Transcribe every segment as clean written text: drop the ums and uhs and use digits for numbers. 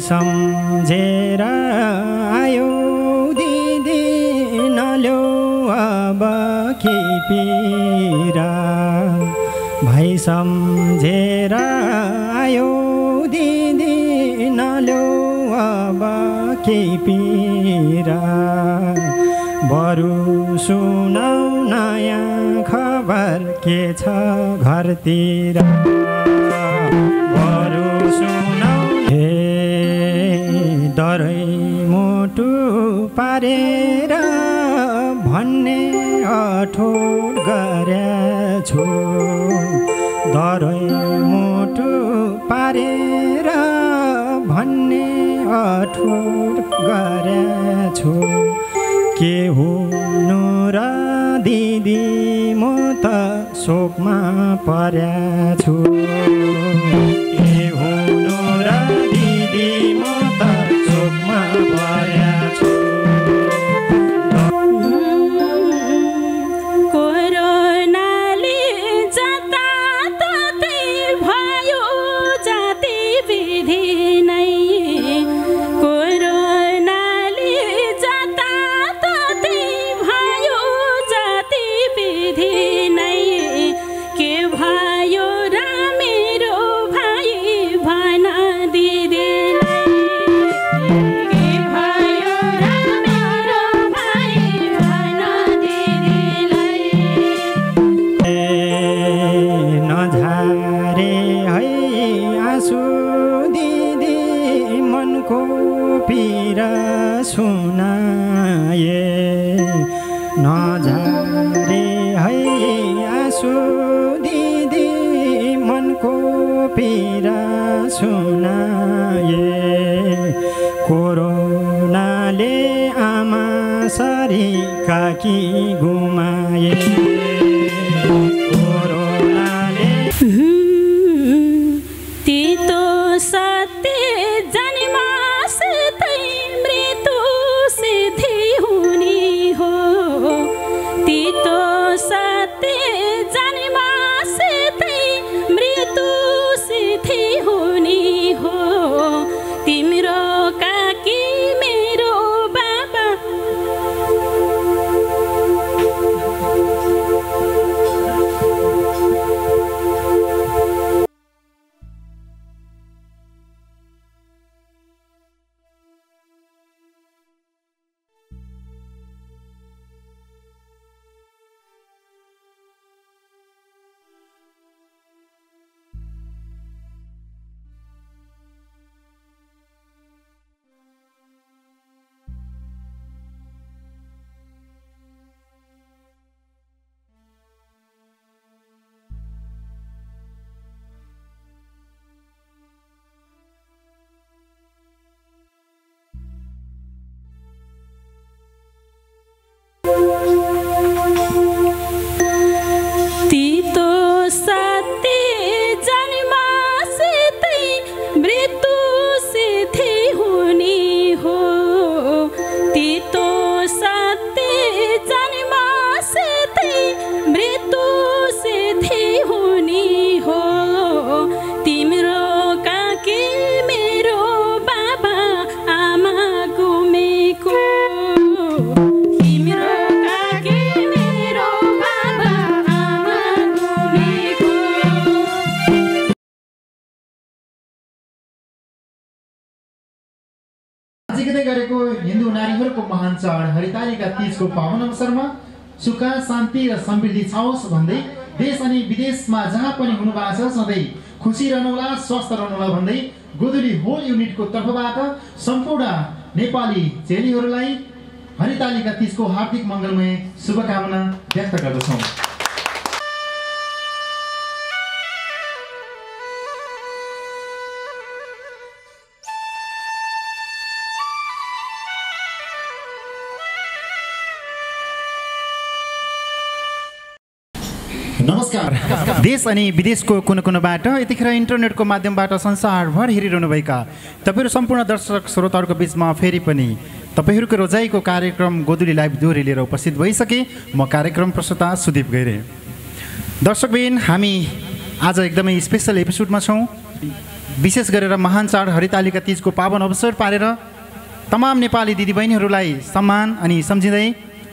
सम्झेर आयो दिदी नल्याउ अब के पीरा भाइ सम्झेर आयो दिदी नल्याउ अब के पीरा बरु सुनाउ नयाँ खबर के छ घरतिर बरु सुनाउ डरै मुटु पारेर भन्ने अठोट गरेछु डरै मुटु पारेर भन्ने अठोट गरेछु के हुनु र दिदी म त शोकमा परेछु के हुनु र दिदी म त शोकमा परेछु कोरोनाले जताततै भयो जाति विधि नै कोरोनाले जताततै भयो जाति विधि नै के भयो र मेरो भाइ भन दिदीलाई के भयो र मेरो भाइ भन दिदीलाई नझारे है आँसु दिदी मनको पीरा सुनाए नझारे है आँसु दिदी मनको पीरा सुनाए कोरोनाले आमा सरी काकी गुमाए कोरोनाले तितो सत्य जन्मासतै मृत्यु सिद्धि हुने हो तितो सत्य जन्मासतै मृत्यु सिद्धि हुने हो तिम्रो काकी मेरो बाबा तितो सत्य जन्मासतै मृत्यु सिद्धि हुने हो तितो सत्य जन्मासतै मृत्यु सिद्धि हुने हो तिम्रो काकी मेरो बाबा आमा गुमेको तिम्रो काकी मेरो बाबा आमा गुमेको आजकै गरेको हिन्दू नारीहरूको महान चाड हरितालिका तीजको पावन अवसरमा सुख शान्ति र समृद्धि छाओस् भन्दै देश अनि विदेशमा जहाँ पनि हुनुभएको छ सधैँ खुसी रहनुहोला स्वस्थ रहनुहोला भन्दै गोधुली होल युनिटको तर्फबाट सम्पूर्ण नेपाली चेलीहरूलाई हरितालिका तीजको हार्दिक मङ्गलमय शुभकामना व्यक्त गर्दछौँ। नमस्कार। देश अनि विदेशको कुन कुनबाट यतिखेर इन्टरनेटको माध्यमबाट संसारभर हेरिरहनुभएका तपाईँहरू सम्पूर्ण दर्शक श्रोताहरूको बिचमा फेरि पनि तपाईँहरूको रोजाइको कार्यक्रम गोधुली लाइभ दोहोरी लिएर उपस्थित भइसके। म कार्यक्रम प्रस्तुता सुदीप गैरे। दर्शकबिन, हामी आज एकदमै स्पेसल एपिसोडमा छौँ। विशेष गरेर महान चाड हरितालिका तीजको पावन अवसर पारेर तमाम नेपाली दिदीबहिनीहरूलाई सम्मान अनि सम्झिँदै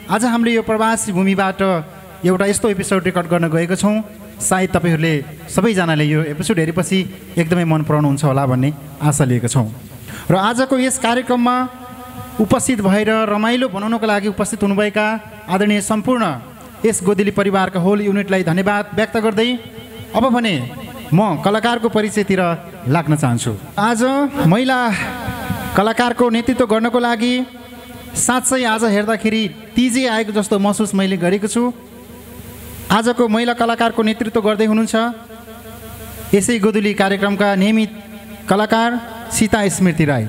आज हामीले यो प्रवासी भूमिबाट एउटा यस्तो एपिसोड रेकर्ड गर्न गएको छौँ। सायद तपाईँहरूले सबैजनाले यो एपिसोड हेरेपछि एकदमै मन पराउनुहुन्छ होला भन्ने आशा लिएको छौँ। र आजको यस कार्यक्रममा उपस्थित भएर रमाइलो बनाउनको लागि उपस्थित हुनुभएका आदरणीय सम्पूर्ण यस गोधुली परिवारका होल युनिटलाई धन्यवाद व्यक्त गर्दै अब भने म कलाकारको परिचयतिर लाग्न चाहन्छु। आज महिला कलाकारको नेतृत्व गर्नको लागि साँच्चै आज हेर्दाखेरि तिजै आएको जस्तो महसुस मैले गरेको छु। आजको महिला कलाकारको नेतृत्व गर्दै हुनुहुन्छ यसै गोधुली कार्यक्रमका नियमित कलाकार सीता स्मृति राई।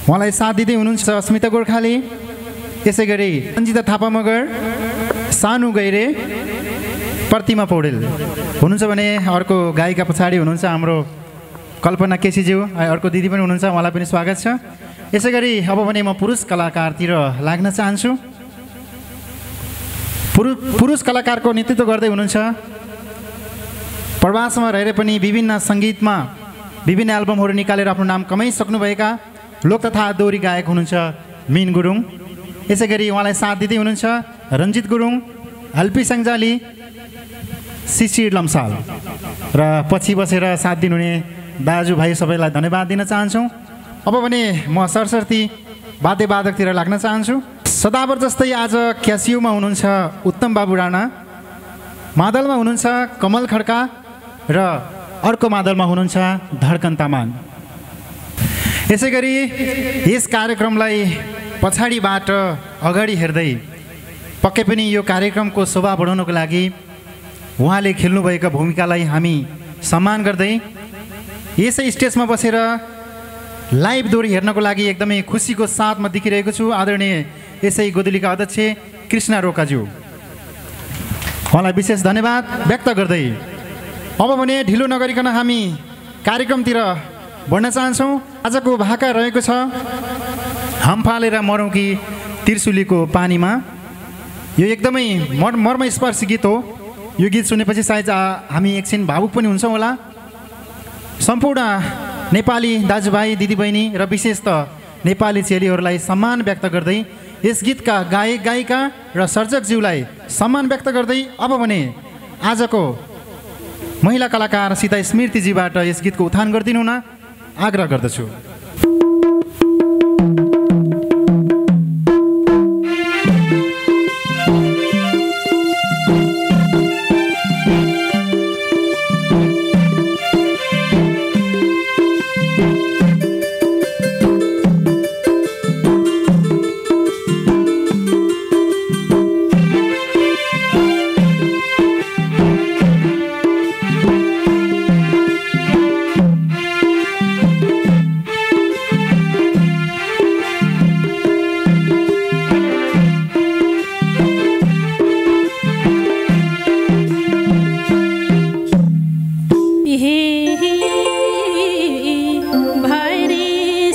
उहाँलाई साथ दिँदै हुनुहुन्छ अस्मिता गोर्खाले, यसै गरी सञ्जिता थापा मगर, सानु गैरे, प्रतिमा पौडेल हुनुहुन्छ भने अर्को गायिका पछाडि हुनुहुन्छ हाम्रो कल्पना केसीज्यू, अर्को दिदी पनि हुनुहुन्छ, उहाँलाई पनि स्वागत छ। यसै गरी अब भने म पुरुष कलाकारतिर लाग्न चाहन्छु। पुरुष कलाकारको नेतृत्व गर्दै हुनुहुन्छ प्रवासमा रहेर पनि विभिन्न सङ्गीतमा विभिन्न एल्बमहरू निकालेर आफ्नो नाम कमाइसक्नुभएका लोक तथा दोहोरी गायक हुनुहुन्छ मिन गुरुङ। यसै गरी उहाँलाई साथ दिँदै हुनुहुन्छ रञ्जित गुरुङ, एलपी सङ्जाली, शिशिर लम्साल र पछि बसेर साथ दिनुहुने दाजुभाइ सबैलाई धन्यवाद दिन चाहन्छौँ। अब भने म सरस्वती वाद्यवादकतिर लाग्न चाहन्छु। सदाबर जस्तै आज क्यासियोमा हुनुहुन्छ उत्तम बाबु राणा, मादलमा हुनुहुन्छ कमल खड्का र अर्को मादलमा हुनुहुन्छ धड्कन तामाङ। यसै गरी यस कार्यक्रमलाई पछाडिबाट अगाडि हेर्दै पक्कै पनि यो कार्यक्रमको शोभा बढाउनको लागि उहाँले खेल्नुभएका भूमिकालाई हामी सम्मान गर्दै यसै स्टेजमा बसेर लाइभ दोहोरी हेर्नको लागि एकदमै खुसीको साथमा देखिरहेको छु आदरणीय यसै गोधुलीका अध्यक्ष कृष्ण रोकाज्यू। उहाँलाई विशेष धन्यवाद व्यक्त गर्दै अब भने ढिलो नगरिकन हामी कार्यक्रमतिर बढ्न चाहन्छौँ। आजको भाका रहेको छ हम फालेर मरौँ कि त्रिशुलीको पानीमा। यो एकदमै मर्मस्पर्शी गीत हो। यो गीत सुनेपछि सायद हामी एकछिन भावुक पनि हुन्छौँ होला। सम्पूर्ण नेपाली दाजुभाइ दिदीबहिनी र विशेष त नेपाली चेलीहरूलाई सम्मान व्यक्त गर्दै यस गीतका गायक गायिका र सर्जकज्यूलाई सम्मान व्यक्त गर्दै अब भने आजको महिला कलाकार सीता स्मृतिजीबाट यस गीतको उत्थान गरिदिनु हुन आग्रह गर्दछु। भारी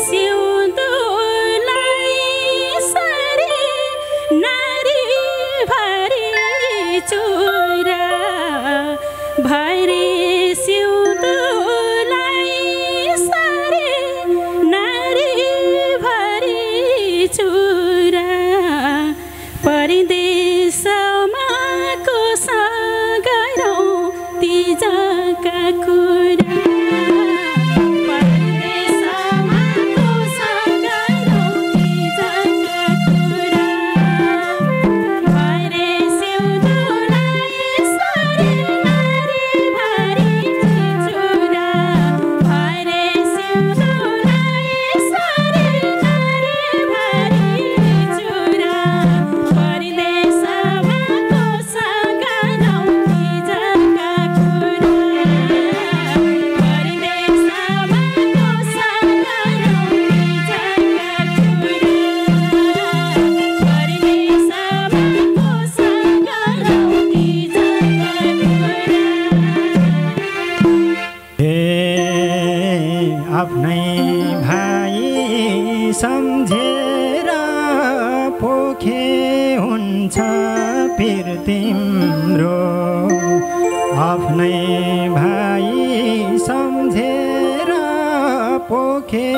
पोखे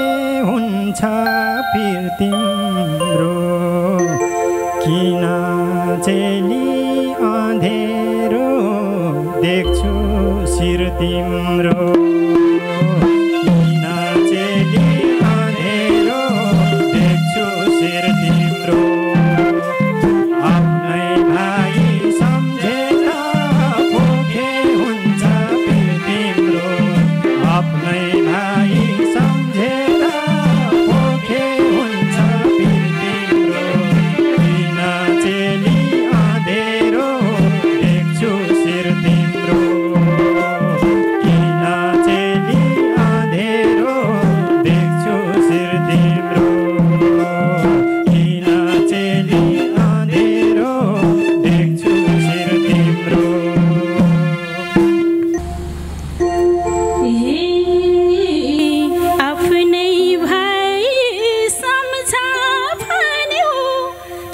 हुन्छ फिर तिम्रो किन चेली अँधेरो देख्छु शिर तिम्रो किन चेली अँधेरो देख्छु शिर तिम्रो आफ्नै भाइ सम्झेर पोखे हुन्छ फिर तिम्रो आफ्नै भाइ सम्झेर पोखे हुन्छ फिर तिम्रो किन चेली अँधेरो देख्छु शिर तिम्रो किन चेली अँधेरो देख्छु शिर तिम्रो किन चेली अँधेरो देख्छु शिर तिम्रो आफ्नै भाइ सम्झा भन्यो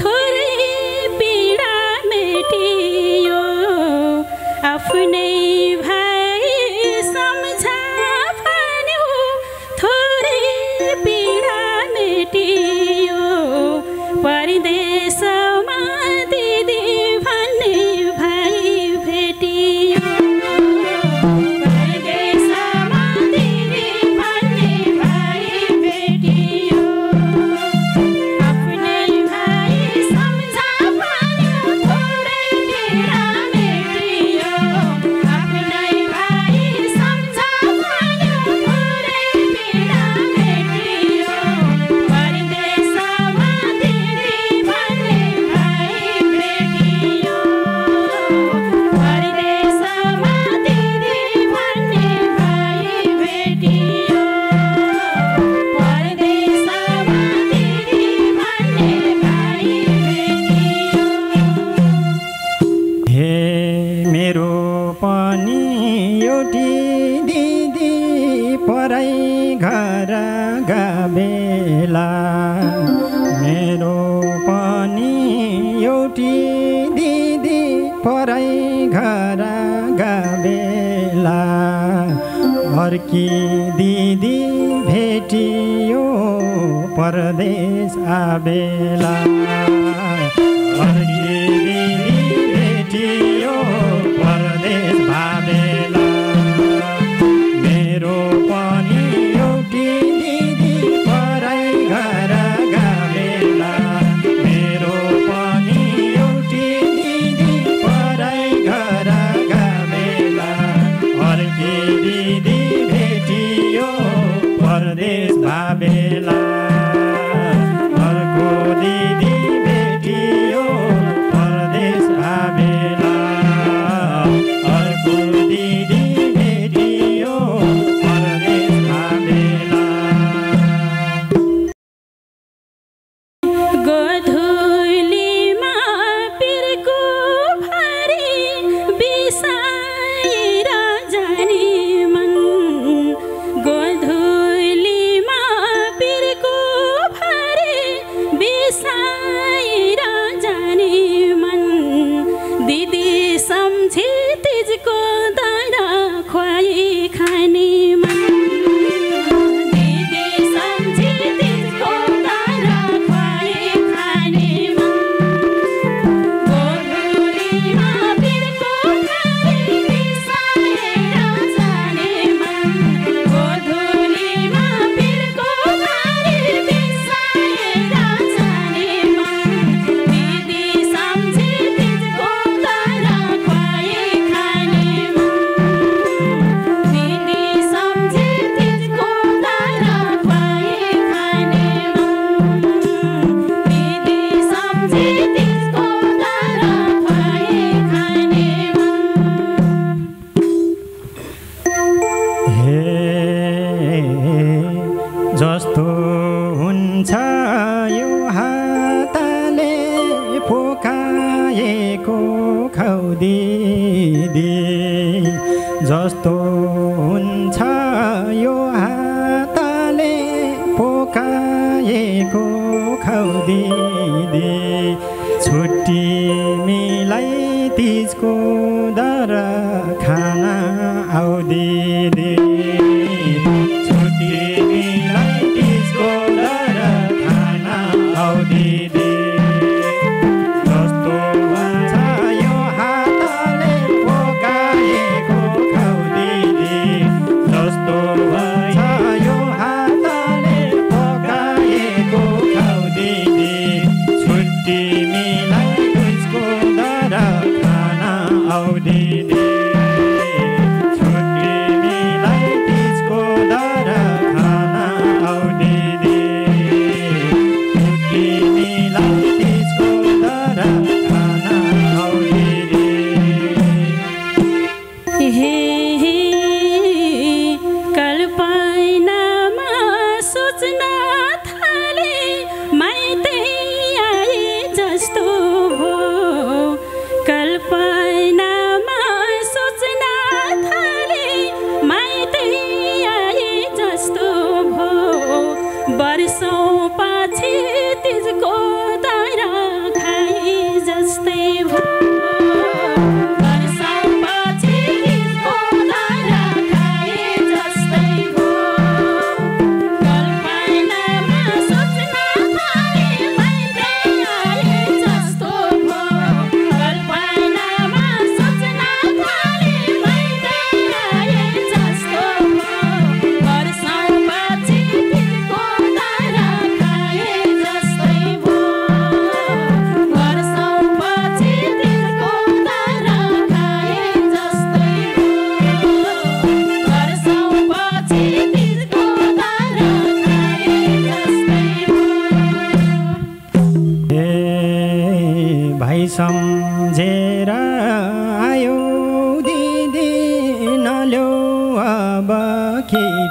थोरै पीडा मेटियो आफ्नै भाइ सम्झा भन्यो थोरै पीडा मेटियो परदेशमा दिदी भन्ने भाइ भेटियो परदेशमा दिदी भन्ने भाइ भेटियो आफ्नै भाइ सम्झा भन्यो थोरै पीडा मेटियो आफ्नै भाइ सम्झा भन्यो थोरै पीडा मेटियो परदेशमा दिदी भन्ने भाइ भेटियो परदेशमा दिदी भन्ने भाइ भेटियो परदेशमा दिदी भन्ने भाइ भेटियो हे मेरो पनि एउटी दिदी परै घर गबेला मेरो पनि एउटी दिदी परै घर गबेला अर्की दिदी भेटियो परदेश आबेला अर्की दिदी भेटियो परदेश भाबेला मेरो पनि एउटी दिदी परै घर गबेला मेरो पनि एउटी दिदी परै घर गबेला अर्की दिदी भेटियो परदेश भाबेला अर्को दिदी भेटियो परदेश भाबेला अर्को दिदी भेटियो परदेश भाबेला गोधुलीमा पिरको भारी बिसाएर जाने मन गोधुलीमा पिरको भारी बिसाएर जाने मन दिदी सम्झे तिजको दाना खुवाई खाने मन दिदी सम्झे तिजको दाना खुवाई खाने मन गोधुलीमा पिरको भारी बिसाएर जाने मन गोधुलीमा पिरको भारी बिसाएर जाने मन दिदी सम्झे तिजको दाना खुवाई खाने मन दिदी सम्झे तिजको दाना खुवाई खाने मन दिदी सम्झे तिजको दाना खुवाई खाने मन हे जस्तो हुन्छ यो हातले फोकाएको खौदिदी जस्तो हुन्छ यो हातले फोकाएको खौदिदी छुट्टी मिलाई तिजको दर खाना आउ दिदी छुट्टी मिलाई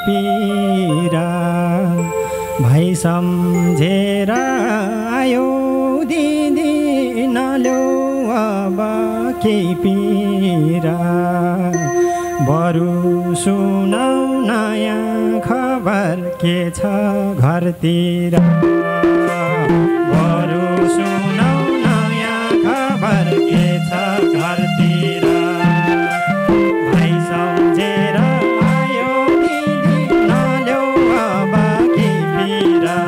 पीरा भाइ सम्झेर आयो दिदी नल्याउ अब के पीरा बरु सुनाउ नयाँ खबर के छ घरतिर बरु सुनाउ नयाँ खबर के छ घरतिर भाइ सम्झेर आयो दिदी नल्याउ अब के पीरा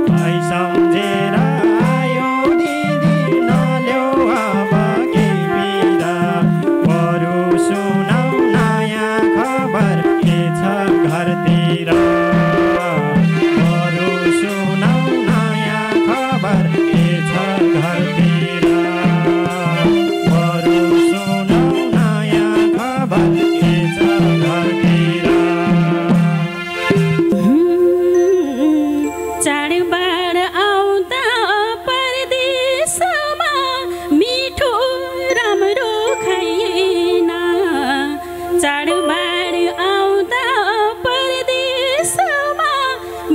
भाइ सम्झेर आयो दिदी नल्याउ अब के पीरा बरु सुनाउ नयाँ खबर के छ घरतिर बरु सुनाउ नयाँ खबर के छ घरतिर बरु सुनाउ नयाँ खबर के छ घरतिर चाडबाड आउँदा परदेशमा मिठो राम्रो खाइएन चाडबाड आउँदा परदेशमा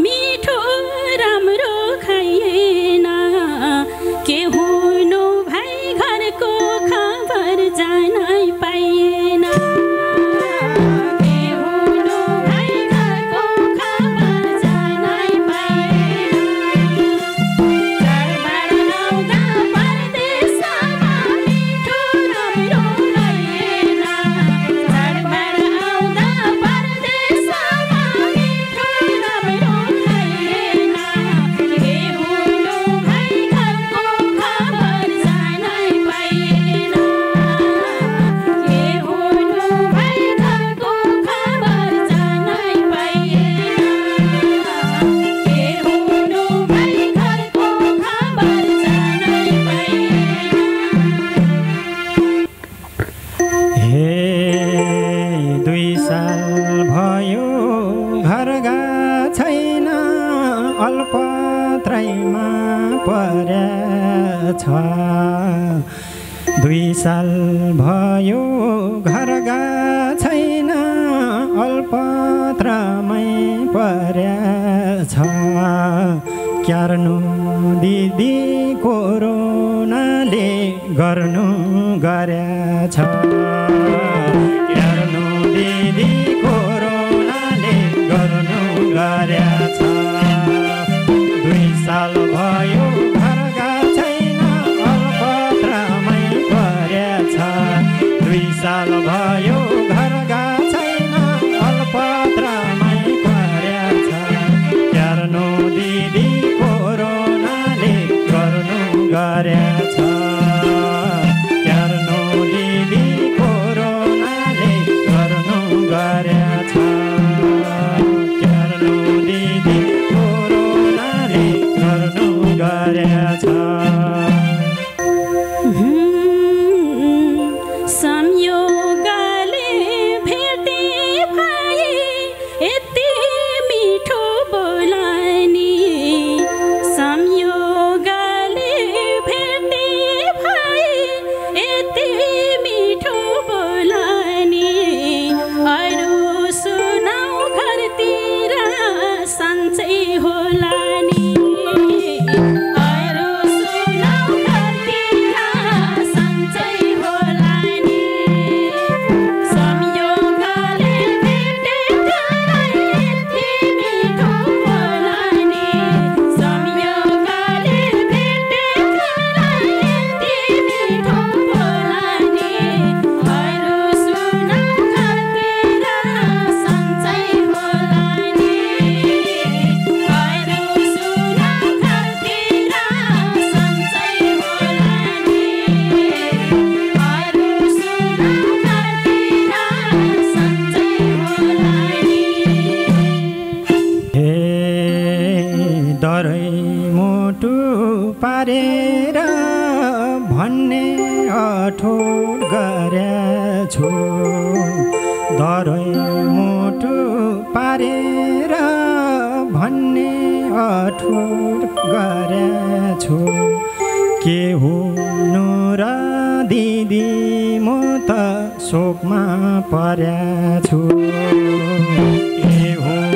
मिठो राम्रो खाइएन के हुनु भाइ घरको खबर जानै पाइएन के हुनु भाइ घरको खबर जानै पाइएन चाडबाड आउँदा परदेशमा मिठो राम्रो खाइएन चाडबाड आउँदा परदेशमा मिठो राम्रो खाइएन के हुनु भाइ घरको खबर जानै पाइएन के हुनु भाइ घरको खबर जानै पाइएन के हुनु भाइ घरको खबर जानै पाइएन हे 2 साल भयो घर गएको छैन अल्पत्रैमा परेछ 2 साल भयो घर गएको छैन अल्पत्रमै परेछ क्यार्नु दिदी कोरोनाले गर्नु गरेछ क्यार्नु दिदी कोरोनाले गर्नु गरेछ 2 साल भयो घर गएको छैन अल्पत्रमै परेछ 2 साल भयो घर गएको छैन अल्पत्रमै परेछ क्यार्नु दिदी कोरोनाले गर्नु गरेछ क्यार्नु दिदी कोरोनाले गर्नु गरेछ क्यार्नु दिदी कोरोनाले गर्नु गरेछ संयोगले भेटे भाइ यति मिठो बोलानी संयोगले भेटे भाइ यति मिठो बोलानी अरू सुनाउ घरतिर सन्चै होला नि अरू सुनाउ घरतिर सन्चै होला नि संयोगले भेटे भाइ यति मिठो बोलानी संयोगले भेटे भाइ यति मिठो बोलानी अरू सुनाउ घरतिर सन्चै होला नि अरू सुनाउ घरतिर सन्चै होला नि अरू सुनाउ घरतिर सन्चै होला नि हे डरै मुटु पारेर भन्ने अठोट गरेछु डरै मुटु पारेर भन्ने अठोट गरेछु के हुनु र दिदी म त शोकमा परेछु के हुनु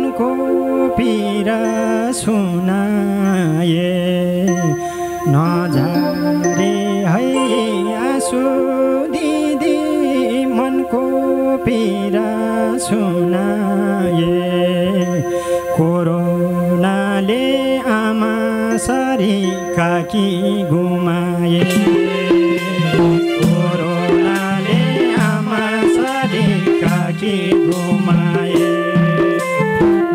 मनको पीरा सुनाए नझारे है आँसु दिदी मनको पीरा सुनाए कोरोनाले आमा सारी काकी गुमाए कोरोनाले आमा सारी काकी गुमाए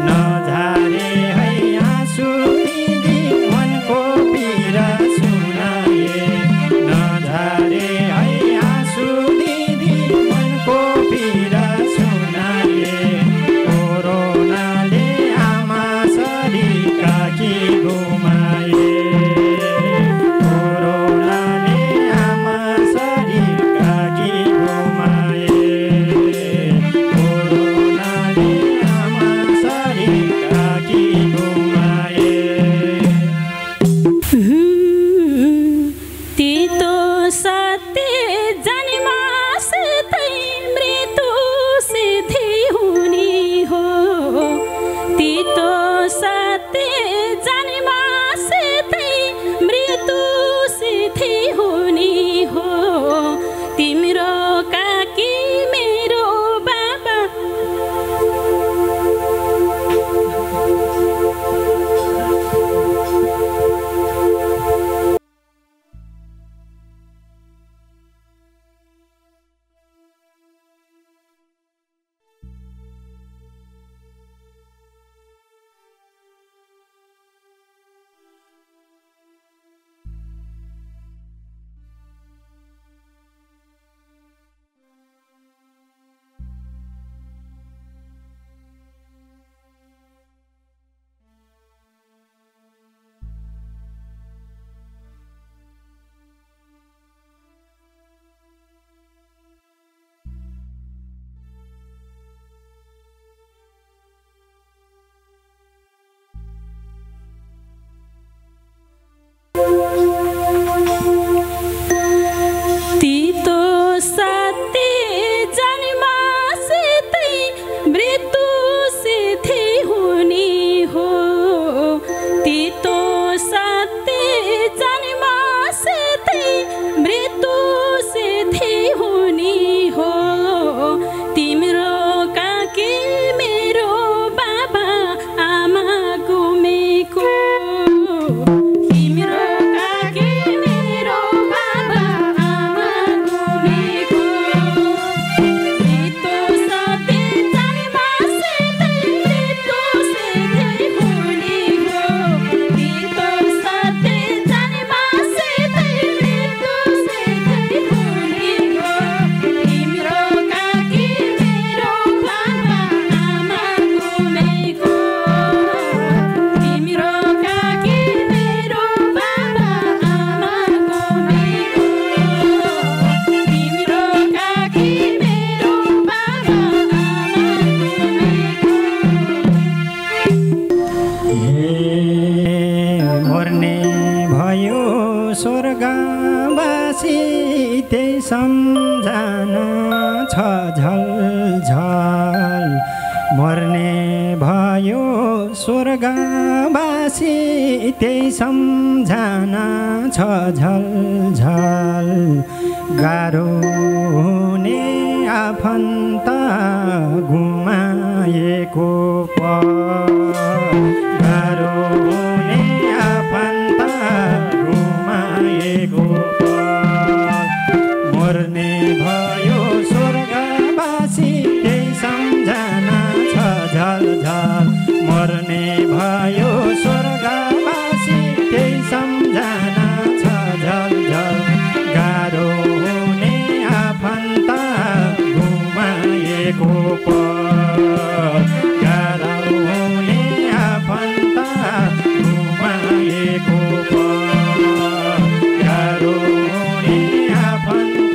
नझारे है आँसु दिदी मनको पीरा सुनाए नझारे है आँसु दिदी मनको पीरा सुनाए कोरोनाले आमा सारी काकी गुमाए कोरोनाले आमा सारी काकी गुमाए कोरोनाले आमा सारी काकी गुमाए तितो सत्य जन्मासतै मृत्यु सिद्धि हुने हो तितो सत्य जन्मासतै मृत्यु सिद्धि हुने हो तिम्रो काकी मेरो बाबा तितो सत्य जन्मासतै मृत्यु सिद्धि हुने हो तितो सत्य जन्मासतै मृत्यु सिद्धि हुने हो तिम्रो काकी मेरो बाबा आमा गुमेको तिम्रो काकी मेरो बाबा आमा गुमेको तितो सत्य जन्मासतै मृत्यु सिद्धि हुने हो तितो सत्य जन्मासतै मृत्यु सिद्धि हुने हो तिम्रो काकी मेरो बाबा आमा गुमेको तिम्रो काकी मेरो बाबा आमा गुमेको तिम्रो काकी मेरो बाबा आमा गुमेको मर्ने भयो स्वर्गवासी त्यही सम्झना छ झलझल मर्ने भयो स्वर्गवासी त्यही सम्झना छ झलझल गाह्रो हुने आफन्त गुमाएको पल गाह्रो हुने आफन्त गुमाएको पल मर्ने भयो स्वर्गवासी त्यही सम्झना छ झलझल मर्ने भयो स्वर्गवासी त्यही सम्झना छ झलझल गाह्रो हुने आफन्त गुमाएको पल गाह्रो हुने आफन्त गुमाएको पल गाह्रो हुने आफन्त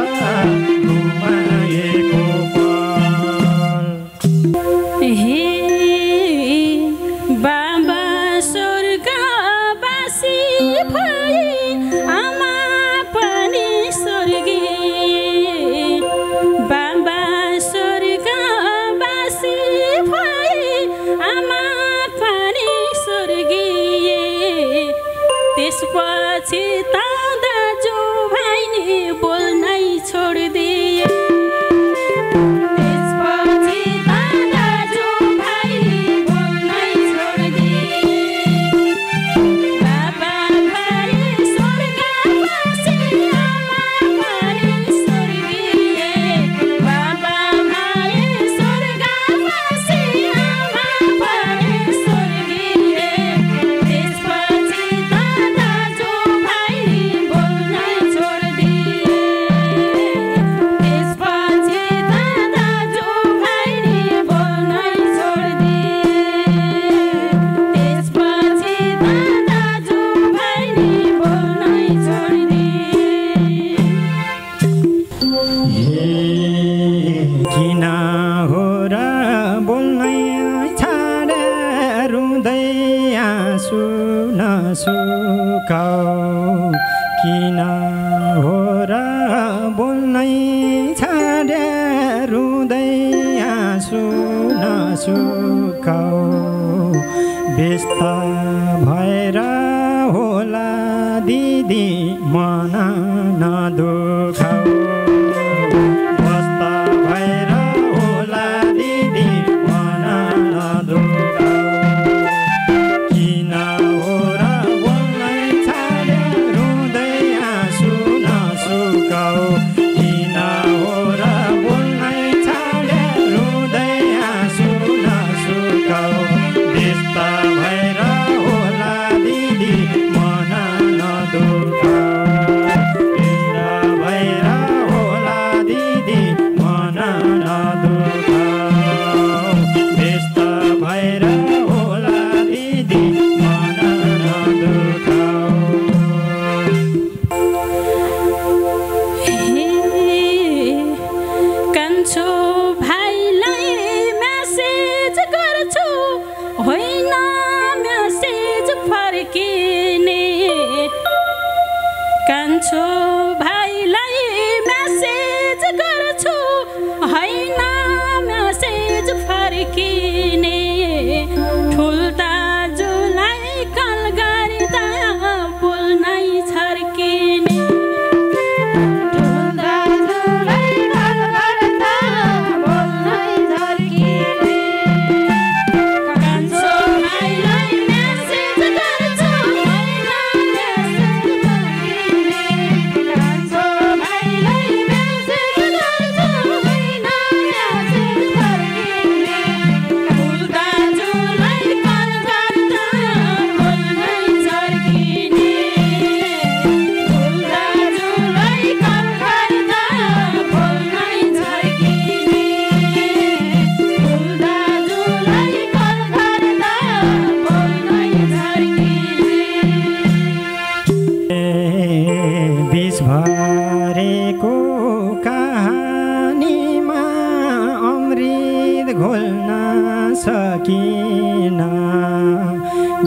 गुमाएको पल हे बा त्यसपछि त दाजुभाइ नि बोल्नै छोडिदिए त्यसपछि त दाजुभाइ नि बोल्नै छोडिदिए बाबा भाइ स्वर्गवासी आमा भाइ स्वर्गीय बाबा भाइ स्वर्गवासी आमा भाइ स्वर्गीय त्यसपछि त दाजुभाइ नि बोल्नै छोडिदिए त्यसपछि त दाजुभाइ नि बोल्नै छोडिदिए त्यसपछि त दाजुभाइ नि बोल्नै छोडिदिए किन हो र बोल्नै छाडे रुँदै आँसु नसुकाऊ किन हो र बोल्नै छाडे रुँदै आँसु नसुकाऊ व्यस्त भएर होला दिदी मन नदुखाऊ व्यस्त भएर होला दिदी मन नदुखाऊ किन हो र बोल्नै छाडे रुँदै आँसु नसुकाऊ किन हो र बोल्नै छाडे रुँदै आँसु नसुकाऊ व्यस्त भएर होला दिदी मन नदुखाऊ व्यस्त भएर होला दिदी मन नदुखाऊ व्यस्त भएर होला दिदी मन नदुखाऊ कान्छो भाइलाई मेसेज गर्छु होइन मेसेज फर्किने कान्छो भाइलाई मेसेज गर्छु होइन मेसेज फर्किने ठुल दाजुलाई कल गर्दा बोल्नै छर्किने ठुल दाजुलाई कल गर्दा बोल्नै छर्किने कान्छो भाइलाई मेसेज गर्छु होइन मेसेज फर्किने कान्छो भाइलाई मेसेज गर्छु होइन मेसेज फर्किने ठुल दाजुलाई कल गर्दा बोल्नै छर्किने ठुल दाजुलाई कल गर्दा बोल्नै छर्किने ठुल दाजुलाई कल गर्दा बोल्नै छर्किने विष भरेको कहानीमा अमृत घोल्न सकिन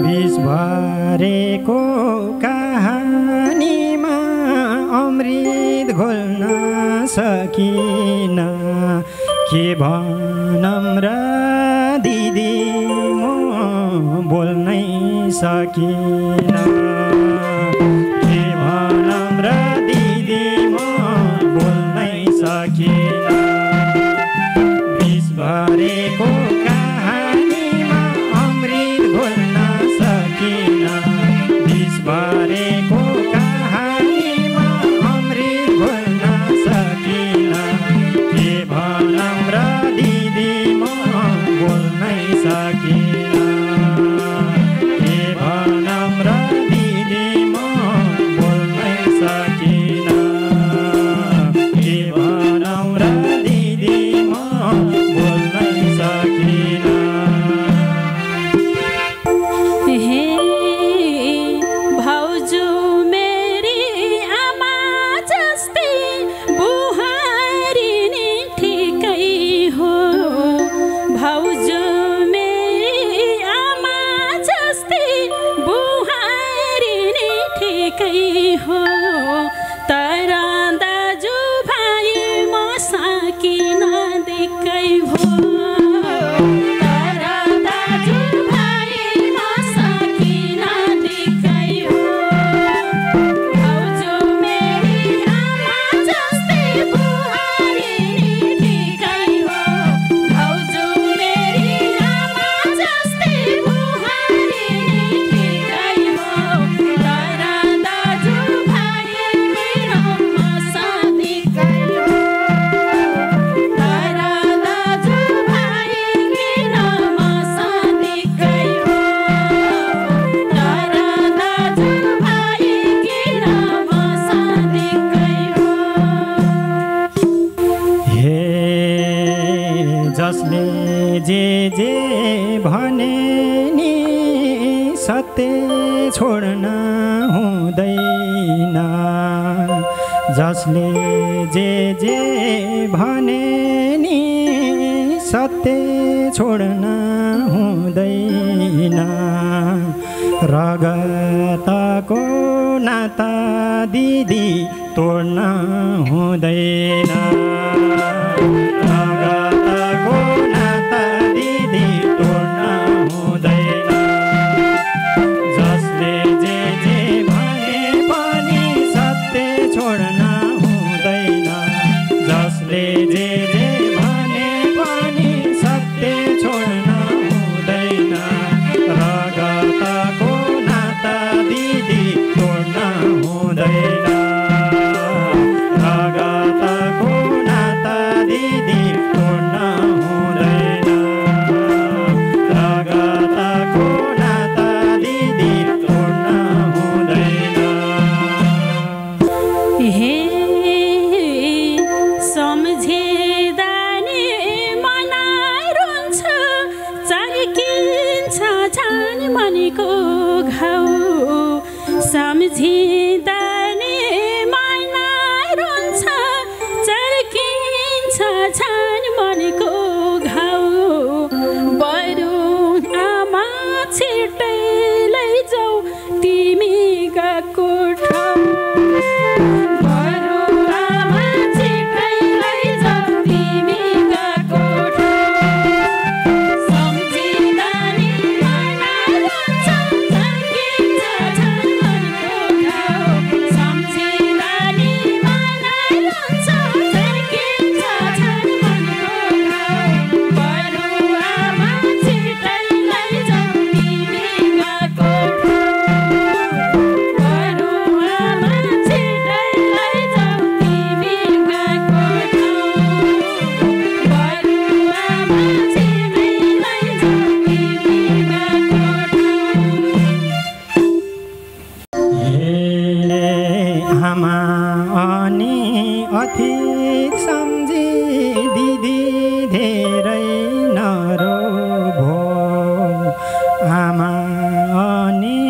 विष भरेको कहानीमा अमृत घोल्न सकिन के भनौँ र दिदी म बोल्नै सकिन के भनौँ र दिदी म बोल्नै सकिन विष भरेको कहानीमा अमृत घोल्न सकिन विष भरेको कहानीमा अमृत घोल्न सकिन के भनौँ र दिदी म बोल्नै सकिन के भनौँ र दिदी नि सत्य छोड्न हुँदैन जसले जे भने नि सत्य छोड्न हुँदैन रगतको नाता दिदी तोड्न हुँदैन रगतको नाता दिदी तोड्न हुँदैन जसले जे भने पनि सत्य छोड्न हुँदैन जसले जे भने पनि सत्य छोड्न हुँदैन रगतको नाता दिदी तोड्न हुँदैन रगतको नाता दिदी तोड्न हुँदैन रगतको नाता दिदी तोड्न हुँदैन हे सम्झिँदा नि मनाइ रुन्छ चर्किन्छ झन् मनको घाउ सम्झिँदा नि मनाइ रुन्छ चर्किन्छ झन् मनको घाउ बरु आमा छिटै लैजाऊ तिमी गएको ठाउँ अतीत सम्झी दिदी धेरै नरो भो आमा अनि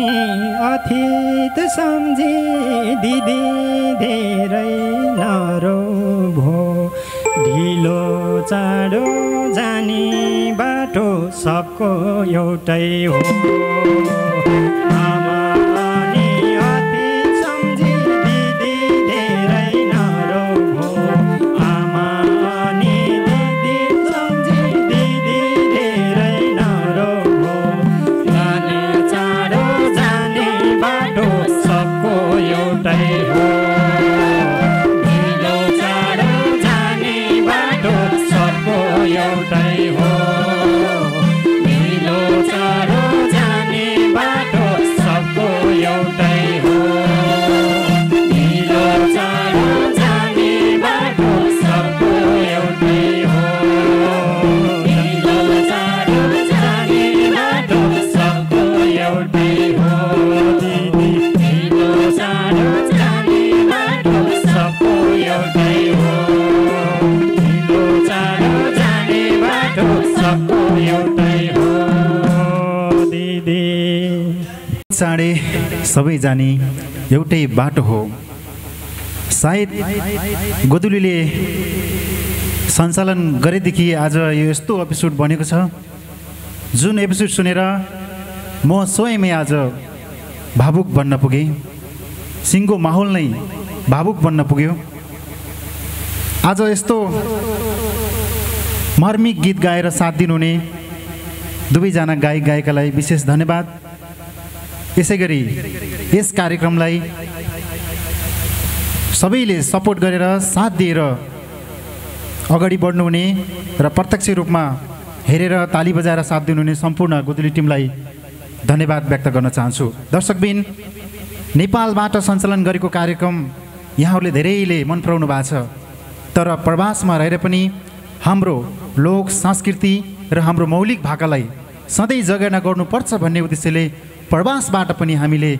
अतीत सम्झी दिदी धेरै नरो भो ढिलो चाँडो जाने बाटो सबको एउटै हो आमा अनि अतीत सम्झी दिदी धेरै नरो भो आमा अनि दिदी सम्झी दिदी धेरै नरो भो जाने चाँडो जाने बाटो सबको एउटै हो ढिलो चाँडो जाने बाटो सबको एउटै हो ढिलो चाँडो जाने बाटो सबको एउटै हो ढिलो चाँडो जाने बाटो सबको एउटै हो ढिलो चाँडो जाने बाटो सबको एउटै हो दिदी ढिलो चाँडो जाने बाटो सबको एउटै हो ढिलो चाँडो जाने बाटो सबको एउटै हो दिदी चाँडे सबै जाने एउटै बाटो हो। सायद गोदुलीले सञ्चालन गरेदेखि आज यो यस्तो एपिसोड बनेको छ जुन एपिसोड सुनेर म स्वयमै आज भावुक बन्न पुगेँ। सिङ्गो माहौल नै भावुक बन्न पुग्यो। आज यस्तो मार्मिक गीत गाएर साथ दिनुहुने दुवैजना गायक गायिकालाई विशेष धन्यवाद। यसै गरी यस कार्यक्रमलाई सबैले सपोर्ट गरेर साथ दिएर अगाडि बढ्नुहुने र प्रत्यक्ष रूपमा हेरेर ताली बजाएर साथ दिनुहुने सम्पूर्ण गोदुली टिमलाई धन्यवाद व्यक्त गर्न चाहन्छु। दर्शकबिन नेपालबाट सञ्चालन गरेको कार्यक्रम यहाँहरूले धेरैले मन पराउनु भएको छ, तर प्रवासमा रहेर पनि हाम्रो लोक संस्कृति र हाम्रो मौलिक भाकालाई सधैँ जगेर्ना गर्नुपर्छ भन्ने उद्देश्यले प्रवासबाट पनि हामीले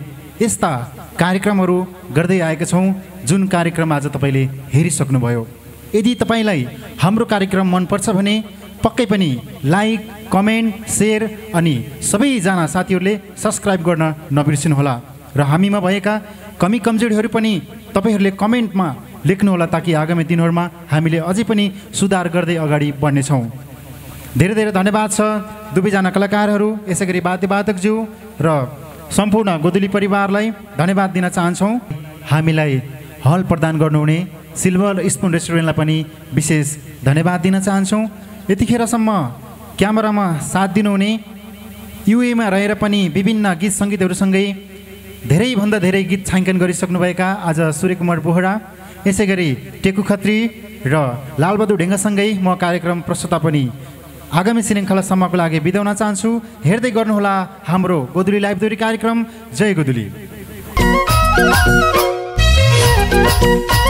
यस्ता कार्यक्रमहरू गर्दै आएका छौँ जुन कार्यक्रम आज तपाईँले हेरिसक्नुभयो। यदि तपाईँलाई हाम्रो कार्यक्रम मनपर्छ भने पक्कै पनि लाइक, कमेन्ट, सेयर अनि सबैजना साथीहरूले सब्सक्राइब गर्न नबिर्सिनुहोला र हामीमा भएका कमी कमजोरीहरू पनि तपाईँहरूले कमेन्टमा लेख्नुहोला ताकि आगामी दिनहरूमा हामीले अझै पनि सुधार गर्दै अगाडि बढ्नेछौँ। धेरै धेरै धन्यवाद छ दुवैजना कलाकारहरू, यसै गरी वाद्यवादकज्यू र सम्पूर्ण गोदुली परिवारलाई धन्यवाद दिन चाहन्छौँ। हामीलाई हल प्रदान गर्नुहुने सिल्भर स्पुन रेस्टुरेन्टलाई पनि विशेष धन्यवाद दिन चाहन्छौँ। यतिखेरसम्म क्यामेरामा साथ दिनुहुने युएमा रहेर पनि विभिन्न गीत सङ्गीतहरूसँगै धेरैभन्दा धेरै गीत छायाङ्कन गरिसक्नुभएका आज सूर्यकुमार बोहरा, यसै गरी टेकु खत्री र लालबहादुर ढेङ्गासँगै म कार्यक्रम प्रस्तुता पनि आगामी श्रृङ्खलासम्मको लागि बिदा हुन चाहन्छु। हेर्दै गर्नुहोला हाम्रो गोदुली लाइभ दोहोरी कार्यक्रम। जय गोदुली। Thank you.